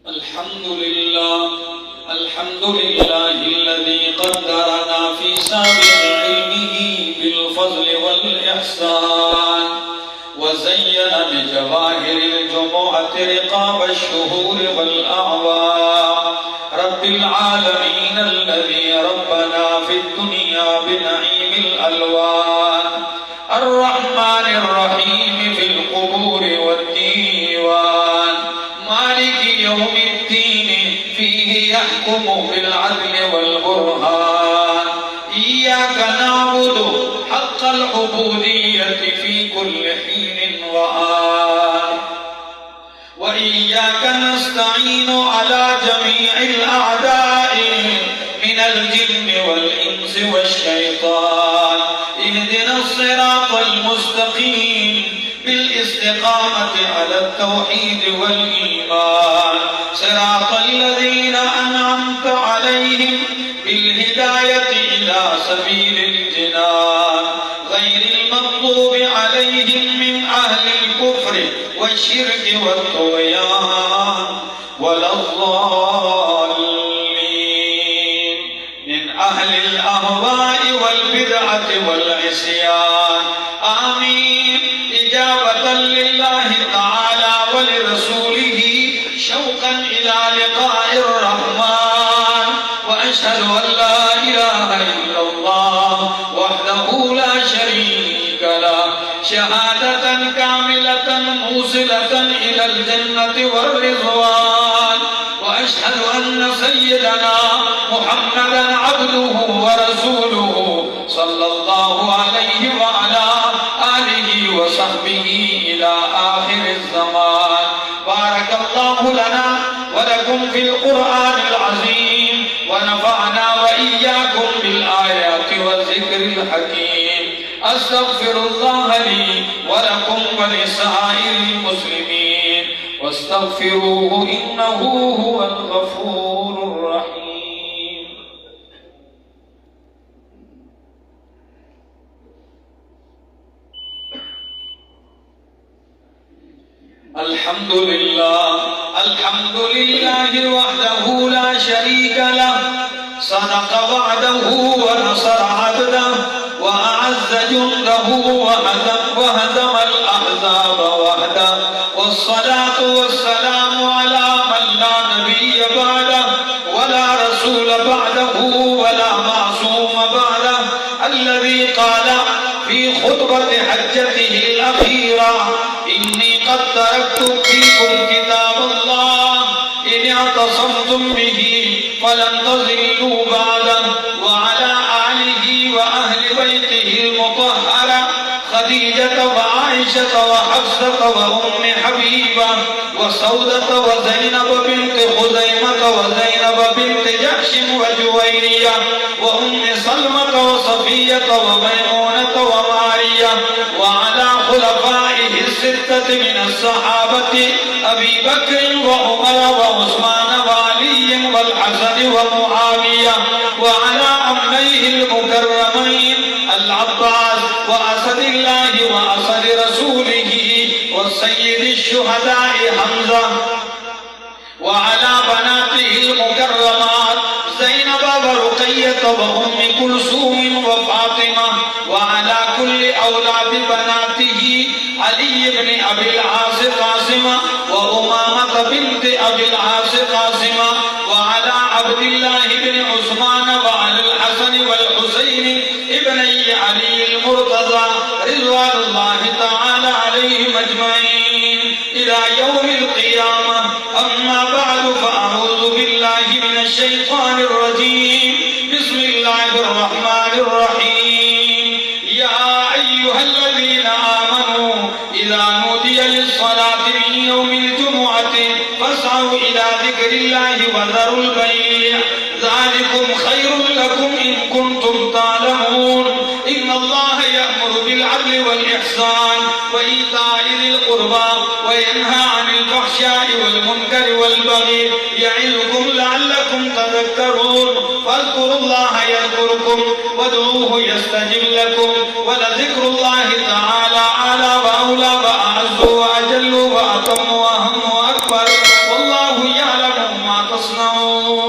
الحمد لله الذي قدرنا في سابق علمه بالفضل والإحسان وزين بجواهر الجمعة رقاب الشهور والأعوام. رب العالمين الذي ربنا في الدنيا بنعيم الألوان، الرحمن الرحيم في القبور والديوان، مالك يوم الدين فيه يحكم بالعدل والبرهان. إياك نعبد حق العبودية في كل حين وآن، وإياك نستعين على جميع الأعداء من الجن والإنس والشيطان. اهدنا الصراط المستقيم بالاستقامة على التوحيد والإيمان، صراط الذين أنعمت عليهم بالهداية إلى سبيل الجنان، غير المغضوب عليهم من أهل الكفر والشرك والطغيان ولا الضالين من أهل الأهواء والبدعة والعصيان. آمين. إجابة لله تعالى ولرسوله شوقا إلى لقاء الرحمن. وأشهد أن لا إله إلا الله وحده لا شريك له، شهادة كاملة موصلة إلى الجنة والرضوان. وأشهد أن سيدنا محمدا عبده ورسوله صلى الله عليه وعلى آله وصحبه إلى آخر الزمان. بارك الله لنا ولكم في القرآن العظيم، ونفعنا وإياكم بالآيات والذكر الحكيم. أستغفر الله لي ولكم ولسائر المسلمين، واستغفروه إنه هو الغفور الرحيم. الحمد لله وحده لا شريك له، صدق وعده ونصر عبده وأعز جنده وهزم الأحزاب وحده. والصلاة والسلام على من لا نبي بعده ولا رسول بعده ولا معصوم بعده، الذي قال في خطبة حجته الأخيرة: إني قد تركت فيكم كتاب الله إن اعتصمتم به فلن تضلوا بعده. وعلى آله وأهل بيته المطهرة خديجة وعائشة وحفصة وأم حبيبة وسودة وزينب بنت خزيمة وزينب بنت جحش وجويرية وأم سلمة وصفية وميمونة ومارية، وعلى خلفائه الستة من الصحابة أبي بكر وعمر وعثمان وعلي والحسن ومعاوية، وعلى عميه المكرمين العباس وأسد الله وأسد رسوله والسيد الشهداء حمزة، وعلى بناته المكرمات زينب ورقية وأم كلثوم وفاطمة، وعلى كل أولاد بناته علي بن أبي العاص قاسمة وأمامة بنت أبي العاص قاسمة، وعلى عبد الله بن عثمان وعلى الحسن والحسين ابني علي المرتضى رضوان الله تعالى عليهم أجمعين إلى يوم القيامة. أما بعد، فأعوذ بالله من الشيطان الرجيم. بسم الله الرحمن الرحيم. يا أيها الذين آمنوا إذا نودي للصلاة من يوم الجمعة فاسعوا إلى ذكر الله وذروا البيع، ذلكم خير لكم إن كنتم تعلمون. إن الله يأمر بالعدل والإحسان وإيتاء ذي القربى وينهى عن الفحشاء والمنكر والبغي، يعظكم لعلكم تذكرون. فاذكروا الله يذكركم وادعوه يستجب لكم، ولذكر الله تعالى أعلى وأولى وأعز وأجل وأتم وأهم وأكبر، والله يعلم تصنعون